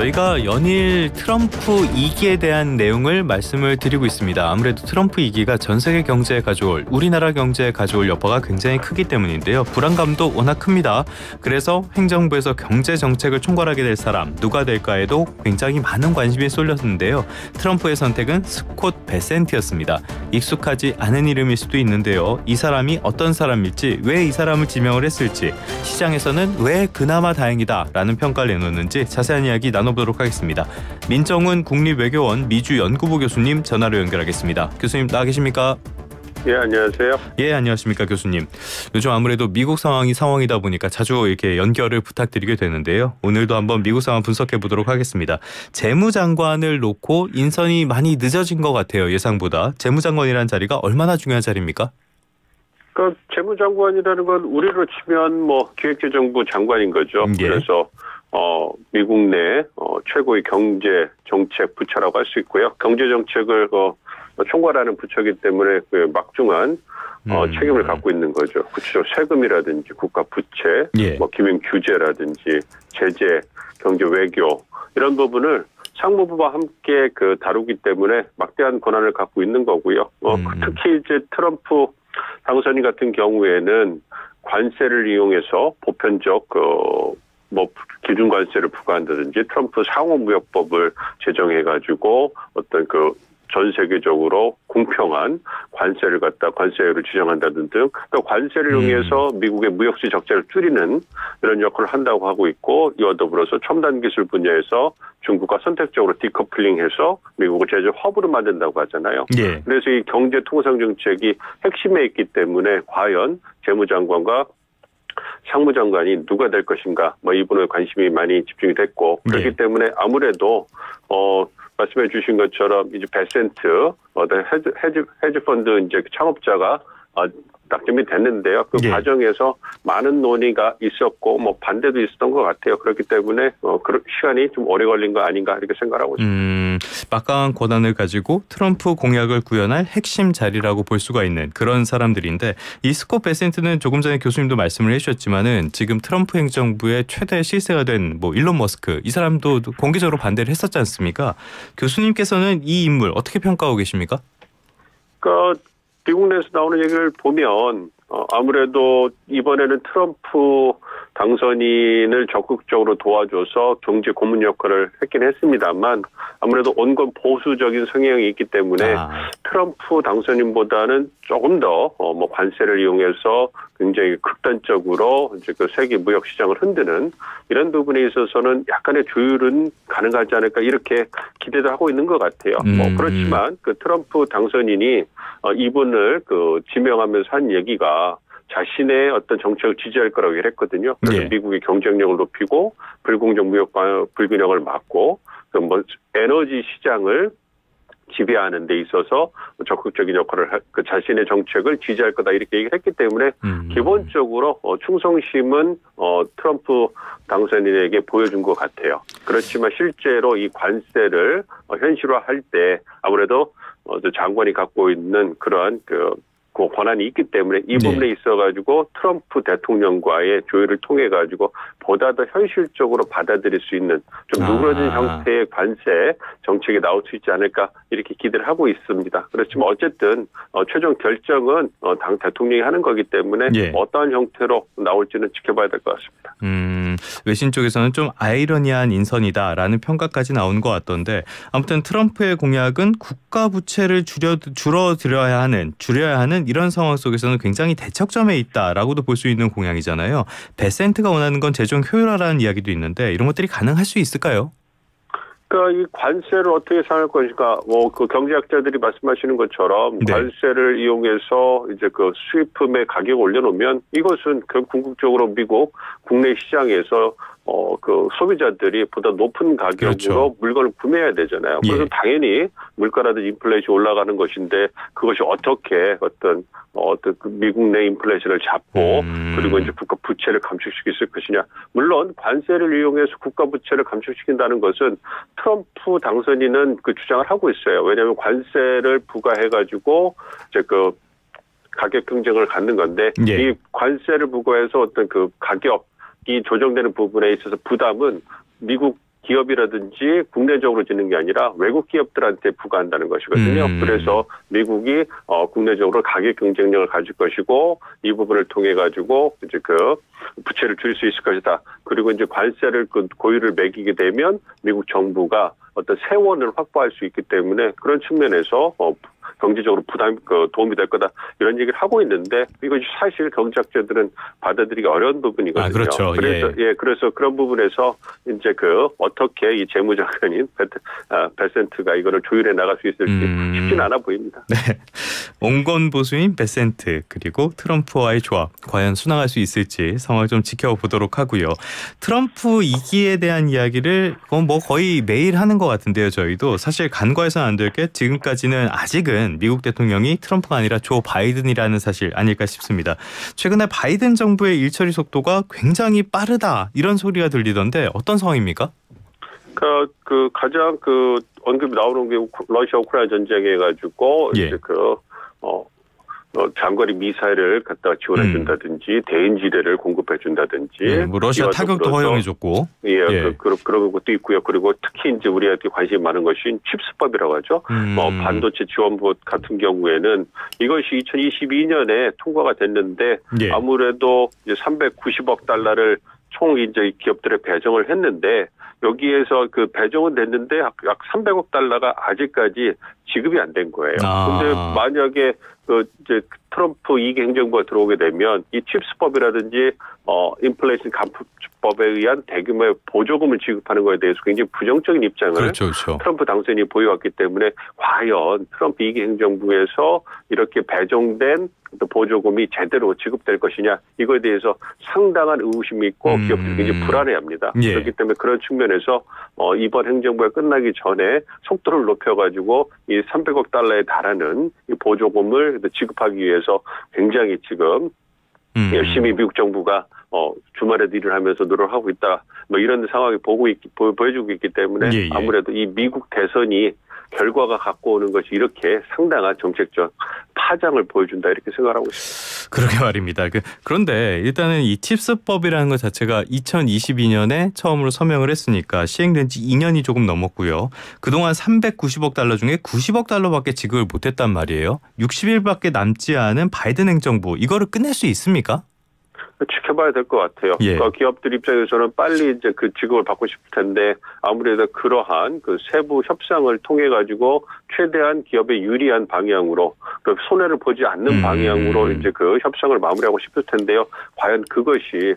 저희가 연일 트럼프 2기에 대한 내용을 말씀을 드리고 있습니다. 아무래도 트럼프 2기가 전 세계 경제에 가져올, 우리나라 경제에 가져올 여파가 굉장히 크기 때문인데요. 불안감도 워낙 큽니다. 그래서 행정부에서 경제 정책을 총괄하게 될 사람 누가 될까에도 굉장히 많은 관심이 쏠렸는데요. 트럼프의 선택은 스콧 베센트였습니다. 익숙하지 않은 이름일 수도 있는데요. 이 사람이 어떤 사람일지, 왜 이 사람을 지명을 했을지, 시장에서는 왜 그나마 다행이다라는 평가를 내놓는지 자세한 이야기 나눠보도록 하겠습니다. 민정훈 국립외교원 미주연구부 교수님 전화로 연결하겠습니다. 교수님 나와 계십니까? 예, 안녕하세요. 예, 안녕하십니까 교수님. 요즘 아무래도 미국 상황이다 보니까 자주 이렇게 연결을 부탁드리게 되는데요. 오늘도 한번 미국 상황 분석해 보도록 하겠습니다. 재무장관을 놓고 인선이 많이 늦어진 것 같아요. 예상보다. 재무장관이라는 자리가 얼마나 중요한 자리입니까? 그 재무장관이라는 건 우리로 치면 뭐 기획재정부 장관인 거죠. 예. 그래서 미국 내 최고의 경제 정책 부처라고 할 수 있고요. 경제 정책을 총괄하는 부처이기 때문에 그 막중한 책임을 갖고 있는 거죠. 구체적으로 세금이라든지 국가 부채, 예. 뭐 기밀 규제라든지 제재, 경제 외교 이런 부분을 상무부와 함께 다루기 때문에 막대한 권한을 갖고 있는 거고요. 특히 이제 트럼프 당선인 같은 경우에는 관세를 이용해서 보편적 기준 관세를 부과한다든지 트럼프 상호무역법을 제정해가지고 어떤 전 세계적으로 공평한 관세를 관세율을 지정한다든 등 또 관세를 이용해서 미국의 무역시 적자를 줄이는 이런 역할을 한다고 하고 있고, 이와 더불어서 첨단 기술 분야에서 중국과 선택적으로 디커플링해서 미국을 제조 허브로 만든다고 하잖아요. 예. 그래서 이 경제 통상 정책이 핵심에 있기 때문에 과연 재무장관과 상무장관이 누가 될 것인가, 이 부분에 관심이 많이 집중이 됐고, 그렇기 때문에 아무래도 말씀해 주신 것처럼 이제 베센트 헤지펀드 이제 창업자가 낙점이 됐는데요. 그 과정에서 많은 논의가 있었고 반대도 있었던 것 같아요. 그렇기 때문에 그런 시간이 좀 오래 걸린 거 아닌가 이렇게 생각하고 있습니다. 막강한 권한을 가지고 트럼프 공약을 구현할 핵심 자리라고 볼 수가 있는 그런 사람들인데, 이 스콧 베센트는 조금 전에 교수님도 말씀을 해주셨지만은 지금 트럼프 행정부의 최대 실세가 된 일론 머스크, 이 사람도 공개적으로 반대를 했었지 않습니까? 교수님께서는 이 인물 어떻게 평가하고 계십니까? 미국 내에서 나오는 얘기를 보면 아무래도 이번에는 트럼프 당선인을 적극적으로 도와줘서 경제 고문 역할을 했긴 했습니다만, 아무래도 온건 보수적인 성향이 있기 때문에 트럼프 당선인보다는 조금 더 관세를 이용해서 굉장히 극단적으로 이제 세계 무역 시장을 흔드는 이런 부분에 있어서는 약간의 조율은 가능하지 않을까 이렇게 기대도 하고 있는 것 같아요. 그렇지만 트럼프 당선인이 이분을 지명하면서 한 얘기가 자신의 어떤 정책을 지지할 거라고 했거든요. 그래서 미국의 경쟁력을 높이고 불공정 무역 불균형을 막고 에너지 시장을 지배하는 데 있어서 적극적인 역할을 자신의 정책을 지지할 거다 이렇게 얘기를 했기 때문에 기본적으로 충성심은 트럼프 당선인에게 보여준 것 같아요. 그렇지만 실제로 이 관세를 현실화할 때 아무래도 장관이 갖고 있는 그러한 권한이 있기 때문에 이 부분에 있어가지고 트럼프 대통령과의 조율을 통해가지고 보다 더 현실적으로 받아들일 수 있는 좀 누그러진 형태의 관세 정책이 나올 수 있지 않을까 이렇게 기대를 하고 있습니다. 그렇지만 어쨌든 최종 결정은 당 대통령이 하는 거기 때문에 어떠한 형태로 나올지는 지켜봐야 될 것 같습니다. 외신 쪽에서는 좀 아이러니한 인선이다라는 평가까지 나오는 것 같던데, 아무튼 트럼프의 공약은 국가 부채를 줄여야 하는 이런 상황 속에서는 굉장히 대척점에 있다라고도 볼 수 있는 공약이잖아요. 베센트가 원하는 건 재정 효율화라는 이야기도 있는데, 이런 것들이 가능할 수 있을까요? 이 관세를 어떻게 상할 것인가, 경제학자들이 말씀하시는 것처럼 관세를 이용해서 이제 수입품의 가격을 올려놓으면 이것은 궁극적으로 미국 국내 시장에서 소비자들이 보다 높은 가격으로 물건을 구매해야 되잖아요. 그래서 당연히 물가라든지 인플레이션이 올라가는 것인데, 그것이 어떻게 미국 내 인플레이션을 잡고 그리고 이제 국가 부채를 감축시킬 수 있을 것이냐. 물론 관세를 이용해서 국가 부채를 감축시킨다는 것은 트럼프 당선인은 주장을 하고 있어요. 왜냐하면 관세를 부과해가지고 이제 가격 경쟁을 갖는 건데, 이 관세를 부과해서 어떤 가격이 조정되는 부분에 있어서 부담은 미국 기업이라든지 국내적으로 짓는 게 아니라 외국 기업들한테 부과한다는 것이거든요. 그래서 미국이 국내적으로 가격 경쟁력을 가질 것이고 이 부분을 통해 가지고 이제 그 부채를 줄일 수 있을 것이다. 그리고 이제 관세를 그 고유를 매기게 되면 미국 정부가 어떤 세원을 확보할 수 있기 때문에 그런 측면에서 경제적으로 도움이 될 거다 이런 얘기를 하고 있는데 이것이 사실 경제학자들은 받아들이기 어려운 부분이거든요. 그렇죠. 그래서 그런 부분에서 이제 그 어떻게 이 재무장관인 베센트가 이거를 조율해 나갈 수 있을지 쉽지는 않아 보입니다. 네, 온건 보수인 베센트 그리고 트럼프와의 조합 과연 순항할 수 있을지 상황을 좀 지켜보도록 하고요. 트럼프 2기에 대한 이야기를 뭐 거의 매일 하는 것 같은데요. 저희도 사실 간과해서는 안 될 게 지금까지는 아직은 미국 대통령이 트럼프가 아니라 조 바이든이라는 사실 아닐까 싶습니다. 최근에 바이든 정부의 일처리 속도가 굉장히 빠르다 이런 소리가 들리던데 어떤 상황입니까? 그 가장 그 언급이 나오는 게 러시아 우크라이나 전쟁해 가지고 이제 장거리 미사일을 갖다가 지원해 준다든지 대인 지뢰를 공급해 준다든지 뭐 러시아 타격도 허용해 줬고 그런 것도 있고요. 그리고 특히 이제 우리가 관심이 많은 것이 칩스법이라고 하죠. 반도체 지원법 같은 경우에는 이것이 2022년에 통과가 됐는데 아무래도 이제 390억 달러를 총 이제 기업들에 배정을 했는데 여기에서 그 배정은 됐는데 약 300억 달러가 아직까지 지급이 안 된 거예요. 근데 만약에 그 이제 트럼프 2기 행정부가 들어오게 되면 이 칩스법이라든지 인플레이션 감축법에 의한 대규모의 보조금을 지급하는 것에 대해서 굉장히 부정적인 입장을 그렇죠. 트럼프 당선인이 보여왔기 때문에 과연 트럼프 2기 행정부에서 이렇게 배정된 보조금이 제대로 지급될 것이냐 이거에 대해서 상당한 의구심이 있고 기업들이 굉장히 불안해합니다. 그렇기 때문에 그런 측면에서 이번 행정부가 끝나기 전에 속도를 높여가지고 이 300억 달러에 달하는 이 보조금을 지급하기 위해서 굉장히 지금 열심히 미국 정부가 주말에도 일을 하면서 노력하고 있다. 뭐 이런 상황이 보여주고 있기 때문에 아무래도 이 미국 대선이 결과가 갖고 오는 것이 이렇게 상당한 정책적 파장을 보여준다 이렇게 생각하고 있습니다. 그러게 말입니다. 그런데 일단은 이 칩스법이라는 것 자체가 2022년에 처음으로 서명을 했으니까 시행된 지 2년이 조금 넘었고요. 그동안 390억 달러 중에 90억 달러밖에 지급을 못했단 말이에요. 60일밖에 남지 않은 바이든 행정부 이거를 끝낼 수 있습니까? 지켜봐야 될 것 같아요. 그러니까 기업들 입장에서는 빨리 이제 그 지급을 받고 싶을 텐데 아무래도 그러한 그 세부 협상을 통해 가지고 최대한 기업에 유리한 방향으로 손해를 보지 않는 방향으로 이제 그 협상을 마무리하고 싶을 텐데요. 과연 그것이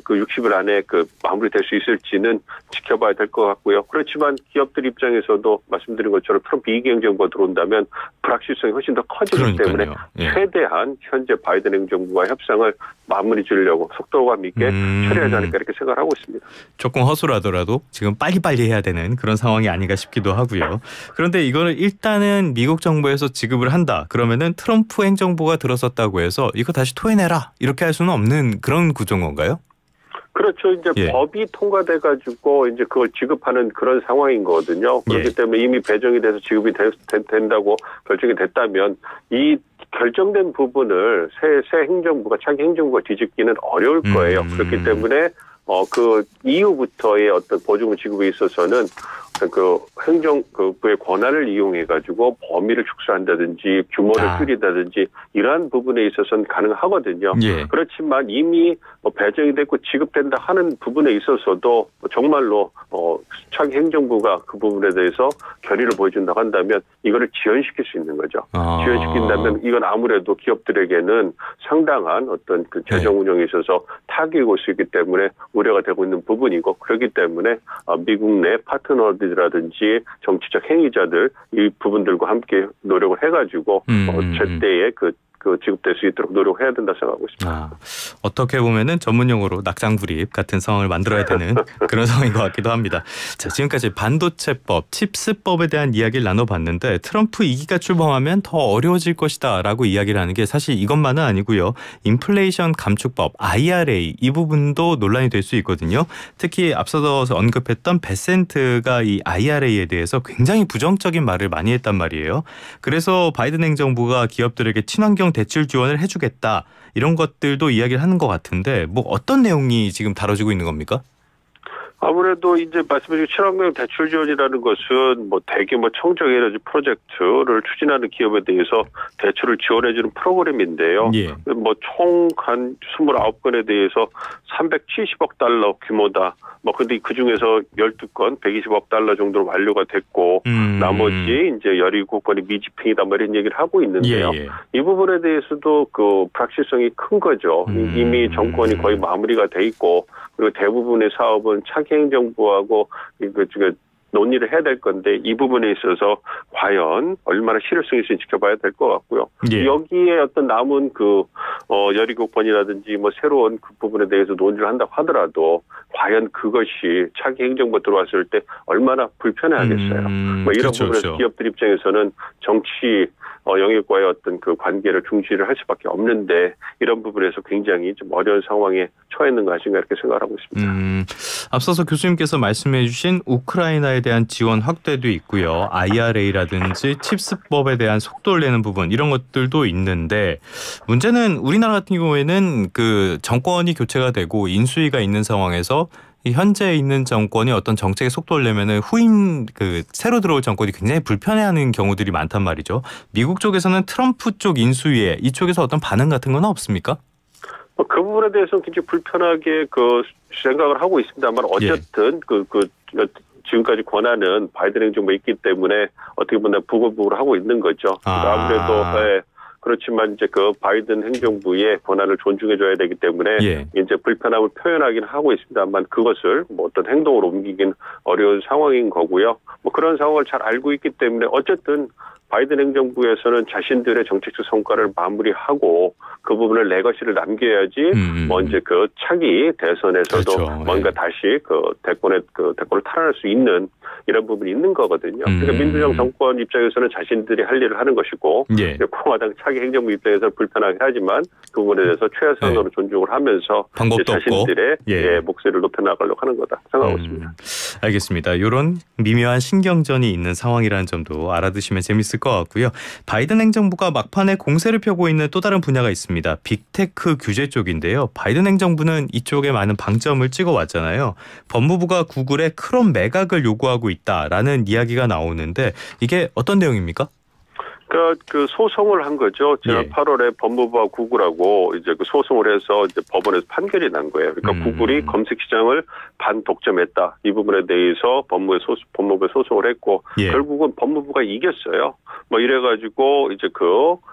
그 60일 안에 그 마무리될 수 있을지는 지켜봐야 될 것 같고요. 그렇지만 기업들 입장에서도 말씀드린 것처럼 트럼프 2기 행정부가 들어온다면 불확실성이 훨씬 더 커지기 때문에 최대한 현재 바이든 행정부와 협상을 마무리 지으려고 속도감 있게 처리하지 않을까 이렇게 생각을 하고 있습니다. 조금 허술하더라도 지금 빨리빨리 해야 되는 그런 상황이 아닌가 싶기도 하고요. 그런데 이거를 일단은 미국 정부에서 지급을 한다. 그러면은 트럼프 행정부가 들어섰다고 해서 이거 다시 토해내라 이렇게 할 수는 없는 그런 구조인 건가요? 그렇죠. 이제 법이 통과돼 가지고 이제 그걸 지급하는 그런 상황인 거거든요. 그렇기 때문에 이미 배정이 돼서 지급이 된다고 결정이 됐다면 이 결정된 부분을 새 행정부가 차기 행정부가 뒤집기는 어려울 거예요. 그렇기 때문에 그 이후부터의 어떤 보조금 지급에 있어서는 그 행정부의 권한을 이용해 가지고 범위를 축소한다든지 규모를 줄이다든지 이러한 부분에 있어서는 가능하거든요. 그렇지만 이미 배정이 됐고 지급된다 하는 부분에 있어서도 정말로 차기 행정부가 그 부분에 대해서 결의를 보여준다고 한다면 이거를 지연시킬 수 있는 거죠. 지연시킨다면 이건 아무래도 기업들에게는 상당한 어떤 그 재정 운영에 있어서 타격이 올 수 있기 때문에 우려가 되고 있는 부분이고 그렇기 때문에 미국 내 파트너들이라든지 정치적 행위자들 이 부분들과 함께 노력을 해가지고 제때에 그 지급될 수 있도록 노력해야 된다 생각하고 있습니다. 어떻게 보면은 전문용어로 낙장불입 같은 상황을 만들어야 되는 그런 상황인 것 같기도 합니다. 자, 지금까지 반도체법, 칩스법에 대한 이야기를 나눠봤는데 트럼프 2기가 출범하면 더 어려워질 것이다라고 이야기를 하는 게 사실 이것만은 아니고요. 인플레이션 감축법, IRA 이 부분도 논란이 될 수 있거든요. 특히 앞서서 언급했던 베센트가 이 IRA에 대해서 굉장히 부정적인 말을 많이 했단 말이에요. 그래서 바이든 행정부가 기업들에게 친환경 대출 지원을 해주겠다 이런 것들도 이야기를 하는 것 같은데 뭐 어떤 내용이 지금 다뤄지고 있는 겁니까? 아무래도 이제 말씀하신 친환경 대출 지원이라는 것은 뭐 대규모 청정 에너지 프로젝트를 추진하는 기업에 대해서 대출을 지원해주는 프로그램인데요. 예. 뭐 총 한 29건에 대해서 370억 달러 규모다. 뭐 근데 그 중에서 12건 120억 달러 정도로 완료가 됐고 나머지 이제 17건이 미집행이다 뭐 이런 얘기를 하고 있는데요. 예. 이 부분에 대해서도 그 불확실성이 큰 거죠. 이미 정권이 거의 마무리가 돼 있고 그리고 대부분의 사업은 차기 행정부하고 그 논의를 해야 될 건데 이 부분에 있어서 과연 얼마나 실효성이 있을지 지켜봐야 될 것 같고요. 예. 여기에 어떤 남은 그 17건이라든지 뭐 새로운 그 부분에 대해서 논의를 한다고 하더라도 과연 그것이 차기 행정부 들어왔을 때 얼마나 불편하겠어요. 뭐 이런 그렇죠, 부분에서 그렇죠. 기업들 입장에서는 정치 영역과의 어떤 그 관계를 중시를 할 수밖에 없는데 이런 부분에서 굉장히 좀 어려운 상황에 처해 있는 거 아닌가 이렇게 생각하고 있습니다. 앞서서 교수님께서 말씀해 주신 우크라이나에 대한 지원 확대도 있고요. IRA라든지 칩스법에 대한 속도를 내는 부분 이런 것들도 있는데 문제는 우리나라 같은 경우에는 그 정권이 교체가 되고 인수위가 있는 상황에서 현재 있는 정권이 어떤 정책의 속도를 내면은 후임 그 새로 들어올 정권이 굉장히 불편해하는 경우들이 많단 말이죠. 미국 쪽에서는 트럼프 쪽 인수위에 이쪽에서 어떤 반응 같은 건 없습니까? 그 부분에 대해서는 굉장히 불편하게 그 생각을 하고 있습니다만 어쨌든 지금까지 권한은 바이든 행정부에 있기 때문에 어떻게 보면 부글부글 하고 있는 거죠. 아무래도 그렇지만 이제 그 바이든 행정부의 권한을 존중해줘야 되기 때문에 이제 불편함을 표현하긴 하고 있습니다만 그것을 뭐 어떤 행동으로 옮기긴 어려운 상황인 거고요. 뭐 그런 상황을 잘 알고 있기 때문에 어쨌든 바이든 행정부에서는 자신들의 정책적 성과를 마무리하고 그 부분을 레거시를 남겨야지 먼저 그 차기 대선에서도 그렇죠. 뭔가 다시 그 대권을 탈환할 수 있는 이런 부분이 있는 거거든요. 그러니까 민주당 정권 입장에서는 자신들이 할 일을 하는 것이고 공화당 차기 행정부 입장에서 불편하게 하지만 그 부분에 대해서 최선으로 존중을 하면서 자신들의 목소리를 높여나가려고 하는 거다 생각하고 있습니다. 알겠습니다. 이런 미묘한 신경전이 있는 상황이라는 점도 알아두시면 재밌을 것 같고요. 바이든 행정부가 막판에 공세를 펴고 있는 또 다른 분야가 있습니다. 빅테크 규제 쪽인데요. 바이든 행정부는 이쪽에 많은 방점을 찍어왔잖아요. 법무부가 구글에 크롬 매각을 요구하고 있다라는 이야기가 나오는데 이게 어떤 내용입니까? 그 소송을 한 거죠. 지난 8월에 법무부와 구글하고 이제 그 소송을 해서 이제 법원에서 판결이 난 거예요. 그러니까 구글이 검색 시장을 반독점했다. 이 부분에 대해서 법무부에 소송을 했고 결국은 법무부가 이겼어요. 뭐 이래가지고 이제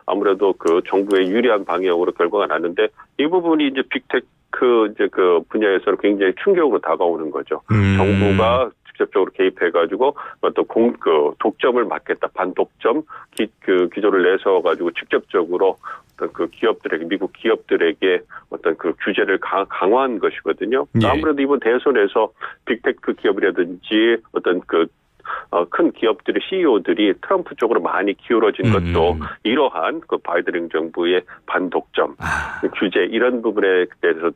아무래도 그 정부의 유리한 방향으로 결과가 났는데 이 부분이 이제 빅테크 이제 그 분야에서는 굉장히 충격으로 다가오는 거죠. 정부가 직접적으로 개입해가지고 어떤 독점을 막겠다, 반독점 기조를 내서가지고 직접적으로 어떤 그 기업들에게 미국 기업들에게 어떤 그 규제를 강화한 것이거든요. 아무래도 이번 대선에서 빅테크 기업이라든지 어떤 큰 기업들의 CEO들이 트럼프 쪽으로 많이 기울어진 것도 이러한 그 바이든 행정부의 반독점 규제 이런 부분에 대해서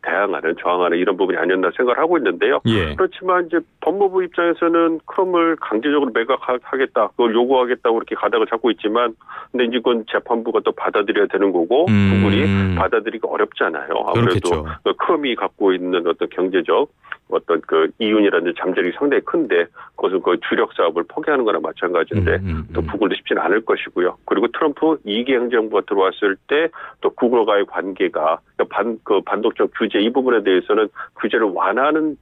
저항하는 이런 부분이 아니었나 생각을 하고 있는데요. 그렇지만 이제 법무부 입장에서는 크롬을 강제적으로 매각하겠다, 그걸 요구하겠다고 이렇게 가닥을 잡고 있지만, 근데 이제 그건 재판부가 또 받아들여야 되는 거고 구글이 받아들이기 어렵잖아요. 아무래도 크롬이 갖고 있는 어떤 경제적 어떤 그 이윤이라든지 잠재력이 상당히 큰데 그것은 그 주력 사업을 포기하는 거나 마찬가지인데 또 구글도 쉽지는 않을 것이고요. 그리고 트럼프 2기 행정부가 들어왔을 때 또 구글과의 관계가 반독점 규제 이 부분에 대해서는 규제를 완화하는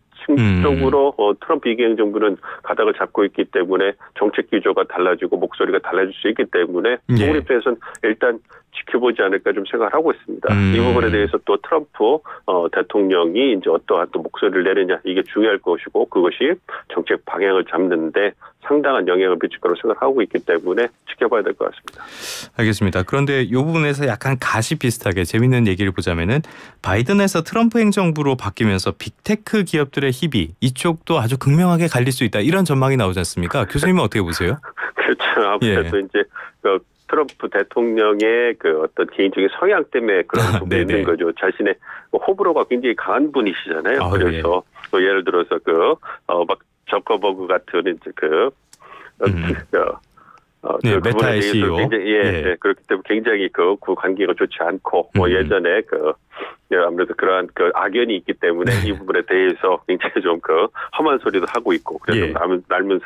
쪽으로 트럼프 2기 행정부는 가닥을 잡고 있기 때문에 정책 기조가 달라지고 목소리가 달라질 수 있기 때문에 구글 입장에서는 일단 지켜보지 않을까 좀 생각을 하고 있습니다. 이 부분에 대해서 또 트럼프 대통령이 이제 어떠한 또 목소리를 내느냐 이게 중요할 것이고 그것이 정책 방향을 잡는데 상당한 영향을 미칠 거라고 생각하고 있기 때문에 지켜봐야 될 것 같습니다. 알겠습니다. 그런데 이 부분에서 약간 가시 비슷하게 재밌는 얘기를 보자면은 바이든에서 트럼프 행정부로 바뀌면서 빅테크 기업들의 희비 이쪽도 아주 극명하게 갈릴 수 있다 이런 전망이 나오지 않습니까? 교수님은 어떻게 보세요? 그렇죠. 아무래도 이제 트럼프 대통령의 그 어떤 개인적인 성향 때문에 그런 부분이 있는 거죠. 자신의 호불호가 굉장히 강한 분이시잖아요. 그래서 예를 들어서 막 저커버그 같은 이제 메타의 CEO. 그렇기 때문에 굉장히 그 관계가 좋지 않고 뭐 예전에 예, 아무래도 그러한 그 악연이 있기 때문에 이 부분에 대해서 굉장히 좀 그 험한 소리도 하고 있고 그래서 예. 남은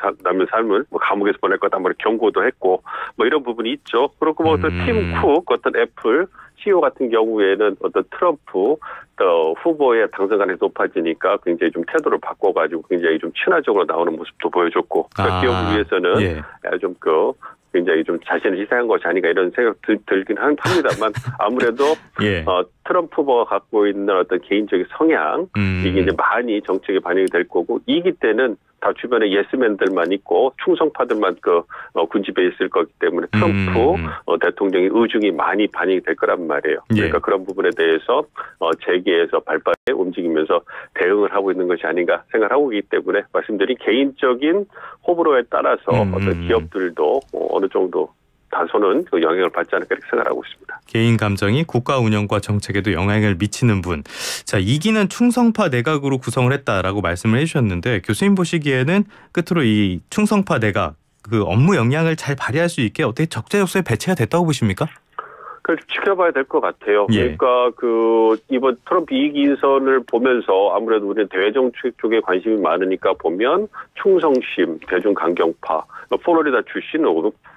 삶을 뭐 감옥에서 보낼 거다 뭐 경고도 했고 뭐 이런 부분이 있죠. 그리고 뭐 어떤 팀 쿡 어떤 애플 CEO 같은 경우에는 어떤 트럼프 후보의 당선관이 높아지니까 굉장히 좀 태도를 바꿔가지고 굉장히 좀 친화적으로 나오는 모습도 보여줬고 그러니까 기업을 위해서는 예. 좀 굉장히 좀 자신을 희생한 것이 아닌가 이런 생각 들긴 합니다만 아무래도 예. 트럼프 후보가 갖고 있는 어떤 개인적인 성향 이게 이제 많이 정책에 반영이 될 거고 이기 때는 다 주변에 예스맨들만 있고 충성파들만 군집에 있을 거기 때문에 트럼프 대통령의 의중이 많이 반영이 될 거란 말이에요. 그러니까 그런 부분에 대해서 재계에서 발빠르게 움직이면서 대응을 하고 있는 것이 아닌가 생각하고 있기 때문에 말씀드린 개인적인 호불호에 따라서 어떤 기업들도 어느 정도 다소는 그 영향을 받지 않을까 이렇게 생각하고 있습니다. 개인 감정이 국가 운영과 정책에도 영향을 미치는 분. 자, 2기는 충성파 내각으로 구성을 했다라고 말씀을 해주셨는데 교수님 보시기에는 끝으로 이 충성파 내각 그 업무 역량을 잘 발휘할 수 있게 어떻게 적재적소에 배치가 됐다고 보십니까? 그걸 지켜봐야 될 것 같아요. 예. 그러니까 이번 트럼프 2기 인선을 보면서 아무래도 우리는 대외정책 쪽에 관심이 많으니까 보면 충성심, 대중강경파, 플로리다 출신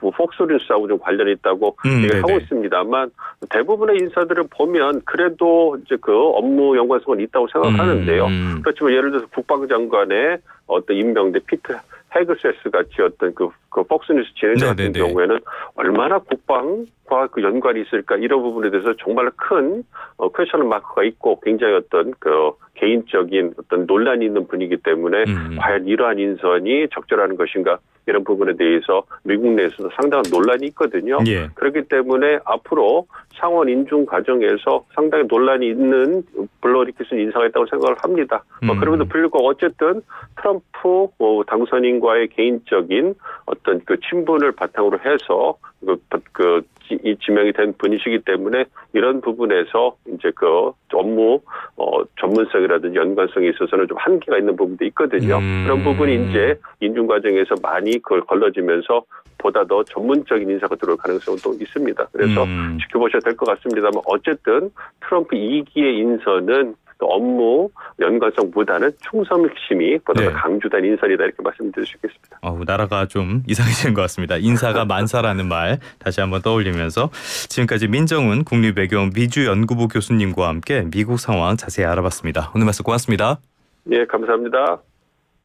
폭스뉴스하고 좀 관련이 있다고 얘기를 하고 있습니다만 대부분의 인사들을 보면 그래도 이제 그 업무 연관성은 있다고 생각하는데요. 그렇지만 예를 들어서 국방장관의 어떤 임명대 피트 헤그세스 같이 어떤 그 폭스뉴스 진행자 같은 경우에는 얼마나 국방과 그 연관이 있을까 이런 부분에 대해서 정말 큰 퀘스천 마크가 있고 굉장히 어떤 그 개인적인 어떤 논란이 있는 분이기 때문에 과연 이러한 인선이 적절한 것인가 이런 부분에 대해서 미국 내에서도 상당한 논란이 있거든요. 예. 그렇기 때문에 앞으로 상원 인준 과정에서 상당히 논란이 있는 블러리키 슨 인사가 있다고 생각을 합니다. 그럼에도 불구하고 어쨌든 트럼프 당선인과의 개인적인 어떤 그 친분을 바탕으로 해서 이 지명이 된 분이시기 때문에 이런 부분에서 이제 그 업무 전문성이라든지 연관성에 있어서는 좀 한계가 있는 부분도 있거든요. 그런 부분이 이제 인준 과정에서 많이 그걸 걸러지면서 보다 더 전문적인 인사가 들어올 가능성도 있습니다. 그래서 지켜보셔야 될 것 같습니다만 어쨌든 트럼프 2기의 인선은 업무 연관성보다는 충성심이 보다 더 강조된 인선이다 이렇게 말씀드릴 수 있겠습니다. 나라가 좀 이상해진 것 같습니다. 인사가 만사라는 말 다시 한번 떠올리면서 지금까지 민정훈 국립외교원 미주연구부 교수님과 함께 미국 상황 자세히 알아봤습니다. 오늘 말씀 고맙습니다. 예, 감사합니다.